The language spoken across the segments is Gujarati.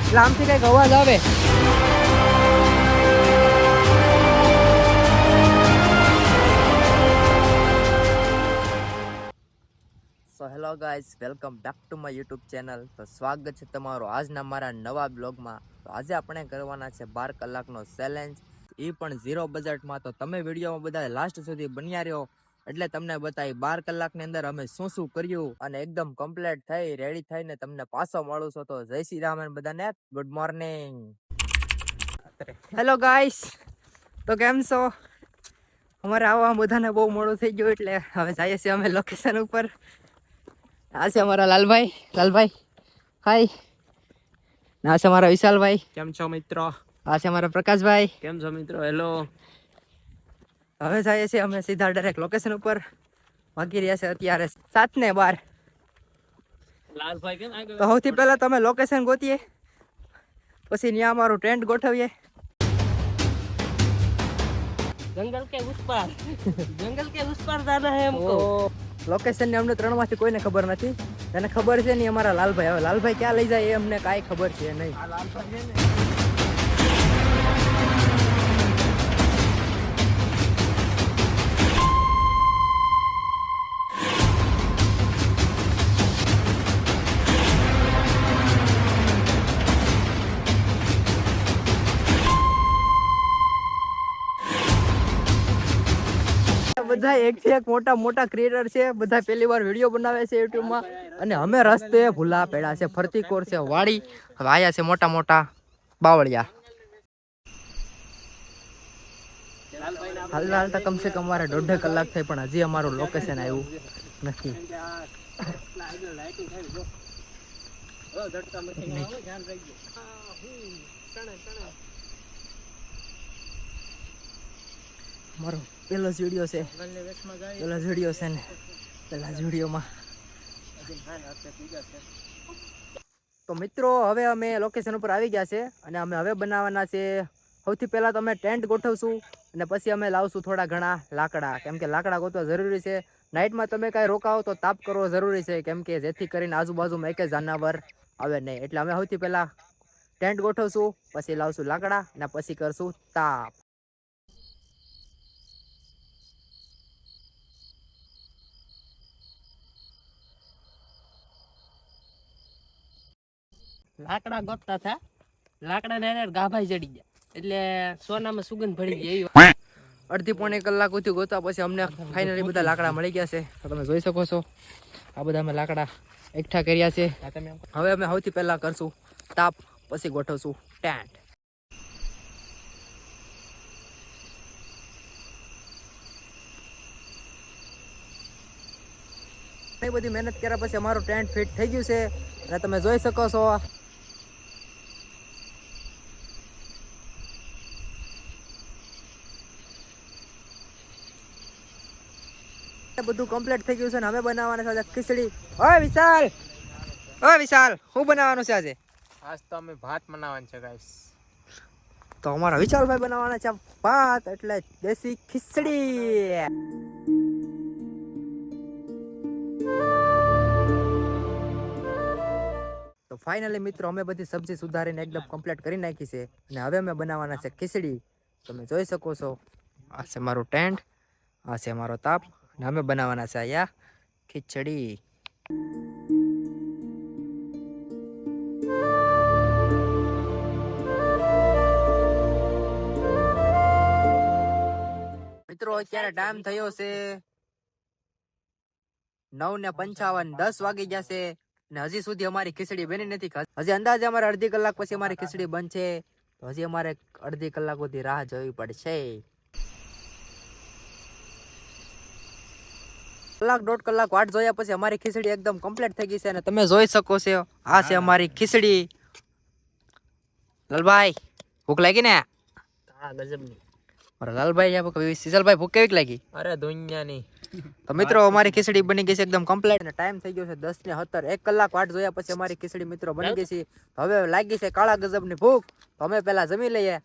એટલે આમથી કંઈક અવાજ આવે. So hello guys, welcome back to my YouTube channel. તો સ્વાગત છે તમારું આજના મારા નવા બ્લોગમાં. તો આજે આપણે કરવાના છે 12 કલાકનો ચેલેન્જ, એ પણ 0 બજેટમાં. તો તમે વિડીયોમાં બધા લાસ્ટ સુધી બન્યા રહ્યો એટલે તમને બતાવી 12 કલાકની અંદર અમે શું શું કર્યું અને એકદમ કમ્પ્લીટ થઈ રેડી થઈને તમને પાછો મળું છું. તો જય શ્રી રામ અને બધાને ગુડ મોર્નિંગ. હેલો ગાઈઝ, તો કેમ છો? અમારે આવા બધાને બહુ મોડું થઈ ગયું એટલે હવે જઈએ છીએ અમે લોકેશન ઉપર. આ છે અમારા લાલભાઈ હાય. આ છે અમારા વિશાલભાઈ. કેમ છો મિત્રો? આ છે અમારા પ્રકાશભાઈ. કેમ છો મિત્રો? હેલો. હવે જઈએ છીએ અમે સીધા ડાયરેક્ટ લોકેશન ઉપર. વાગી રહ્યા છે અત્યારે 7:12. લાલભાઈ કેમ આગળ? તો સૌથી પહેલા તમે લોકેશન ગોતીએ, પછી ત્યાં અમારું ટેન્ટ ગોઠવીએ. जंगल के उस पार जंगल के उस पार जाना है हमको. લોકેશન ને અમને 3 માંથી કોઈને ખબર નથી. એને ખબર છે નહીં અમારા લાલભાઈ. હવે લાલભાઈ ક્યાં લઈ જાય એ અમને કાંઈ ખબર છે નહીં. બધા એકથી એક મોટા મોટા ક્રિએટર છે. બધા પહેલી વાર વિડીયો બનાવે છે યુટ્યુબમાં. અને અમે રસ્તે ભૂલા પેડા છે, ફરતી કોર છે, વાડી. હવે આયા છે મોટા મોટા બાવળિયા. હાલતા હાલતા કમસે કમ અમારે 1.5 કલાક થઈ પણ હજી અમારું લોકેશન આવ્યું નથી. મારો પહેલો જ વિડીયો છે. ને પહેલા જ વિડીયોમાં તો મિત્રો હવે અમે લોકેશન ઉપર આવી ગયા છે અને અમે હવે બનાવવાના છે. સૌથી પહેલા તો અમે ટેન્ટ ગોઠવશું અને પછી અમે લાવશું થોડા ઘણા લાકડા, કેમ કે લાકડા ગોતવા જરૂરી છે. નાઇટમાં તમે કાંઈ રોકાવો તો તાપ કરવો જરૂરી છે, કેમ કે જેથી કરીને આજુબાજુમાં એક જાનવર આવે નહીં. એટલે અમે સૌથી પહેલા ટેન્ટ ગોઠવશું, પછી લાવશું લાકડા અને પછી કરશું તાપ. લાકડા ગોતતા હતા, લાકડા ને ગાભાઈ ચડી ગયા એટલે સોનામાં સુગંધ ભળી ગઈ. એવી અડધી પોણી કલાક સુધી ગોતવા પછી અમને ફાઇનલી બધા લાકડા મળી ગયા છે. તો તમે જોઈ શકો છો આ બધા અમે લાકડા એકઠા કર્યા છે. હવે અમે સૌથી પહેલા કરશું તાપ, પછી ગોઠવશું ટેન્ટ. ઘણી બધી મહેનત કર્યા પછી અમારું ટેન્ટ ફિટ થઈ ગયું છે અને તમે જોઈ શકો છો બધું કમ્પ્લીટ થઈ ગયું છે. ને અમે બનાવવાના છે ખીચડી. ઓય વિશાલ, શું બનાવવાનું છે આજે? આજ તો અમે ભાત બનાવવાનું છે ગાઈસ. તો અમારા વિશાલભાઈ બનાવવાના છે ભાત, એટલે દેશી ખીચડી. તો ફાઇનલી મિત્રો અમે બધી સબ્જી સુધારીને એકદમ કમ્પ્લીટ કરી નાખી છે અને હવે અમે બનાવવાના છે ખીચડી. તમે જોઈ શકો છો આ છે મારું ટેન્ટ, આ છે મારો તાપ અને અમે બનાવવાના છે અહીંયા ખીચડી. મિત્રો અત્યારે ટાઈમ થયો છે 9:55, 10 વાગી ગયા છે ને હજી સુધી અમારી ખીચડી બની નથી. હજી અંદાજે અમારે અડધી કલાક પછી અમારી ખીચડી બનશે. તો હજી અમારે અડધી કલાક સુધી રાહ જોવી પડશે. કલાક 1.5 કલાક વાટ જોયા પછી અમારી ખીચડી એકદમ કમ્પ્લીટ થઈ ગઈ છે અને તમે જોઈ શકો છો આ છે અમારી ખીચડી. લાલભાઈ ભૂખ લાગી ને? હા ગજબની. લાલભાઈ સિજલભાઈ ભૂખ કેવી લાગી? અરે દુનિયાની. તો મિત્રો અમારી ખીચડી બની ગઈ છે એકદમ કમ્પ્લીટ અને ટાઈમ થઈ ગયો છે 10:17. 1 કલાક વાટ જોયા પછી અમારી ખીચડી મિત્રો બની ગઈ છે. હવે લાગી છે કાળા ગજબની ભૂખ. તો અમે પહેલા જમી લઈએ.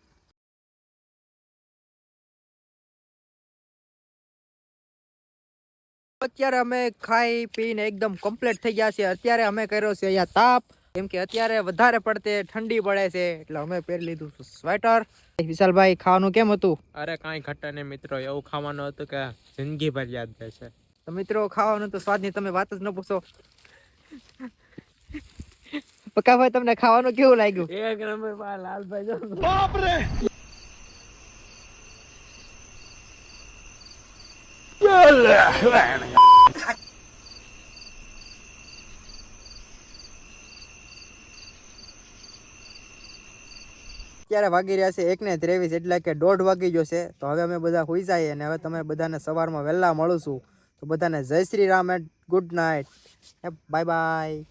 અત્યારે અમે ખાઈ પીને એકદમ કમ્પ્લીટ થઈ ગયા છે. અત્યારે અમે કર્યો છે અહીંયા તાપ કેમ કે અત્યારે વધારે પડતે ઠંડી પડે છે એટલે અમે પહેરી લીધું સ્વેટર. વિશાલભાઈ ખાવાનું કેમ હતું? અરે કાંઈ ઘટે નહીં મિત્રો, એવું ખાવાનું હતું કે જિંદગીભર યાદ રહેશે. તો મિત્રો ખાવાનું તો સ્વાદની તમે વાત જ ન પૂછો. પક્કાભાઈ તમને ખાવાનું કેવું લાગ્યું? એક નંબર પા લાલભાઈ જો. અત્યારે વાગી રહ્યા છે 1:23 એટલે કે 1:30 વાગી ગયો છે. તો હવે અમે બધા હોઈ જઈએ અને હવે તમે બધાને સવારમાં વહેલા મળું છું. તો બધાને જય Shri Ram and good night. Bye bye.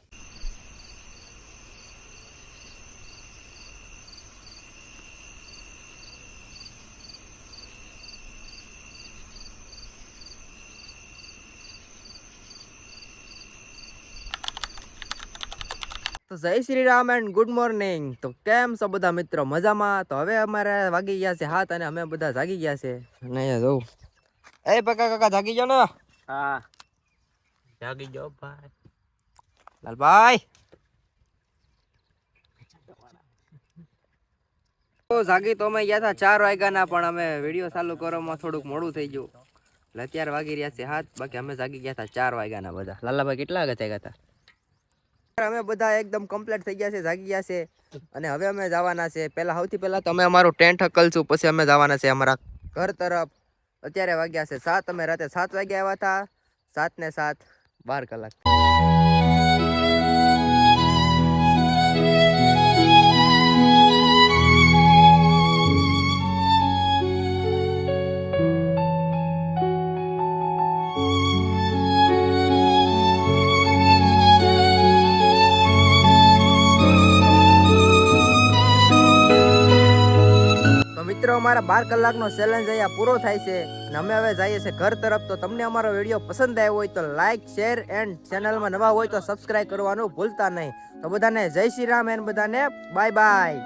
તો જય Shri Ram and good morning. તો કેમ છો બધા મિત્રો? મજામાં? તો હવે અમારે વાગી ગયા છે 7 અને અમે બધા જાગી ગયા છે. નહીં જોઉં એ પક્કા કાકા જાગી ગયો ને? હા જાગી જાઓ ભાઈ. લાલભાઈ તો જાગી તો અમે ગયા હતા 4 વાગ્યાના, પણ અમે વિડીયો ચાલુ કરવામાં થોડુંક મોડું થઈ ગયું એટલે અત્યારે વાગી રહ્યા છે 7. બાકી અમે જાગી ગયા હતા 4 વાગ્યાના બધા. લાલાભાઈ કેટલા વાગે જાગ્યા હતા? અમે બધા એકદમ કમ્પ્લીટ થઈ ગયા છે, જાગી ગયા છે અને હવે અમે જવાના છે. સૌથી પહેલા તો અમે અમારું ટેન્ટ હકલશું, પછી અમે જવાના છે અમારા ઘર તરફ. અત્યારે વાગ્યા છે 7. અમે રાતે 7 વાગે આવ્યા હતા. 7 ને 7 12 કલાક. મિત્રો અમારા 12 કલાકનો ચેલેન્જ અહીંયા પૂરો થાય છે અને અમે હવે જઈએ છીએ ઘર તરફ. તો તમને અમારો વિડીયો પસંદ આવ્યો હોય તો લાઈક, શેર એન્ડ ચેનલમાં નવા હોય તો સબસ્ક્રાઇબ કરવાનું ભૂલતા નહીં. તો બધાને જય શ્રી રામ એન્ડ બધાને બાય બાય.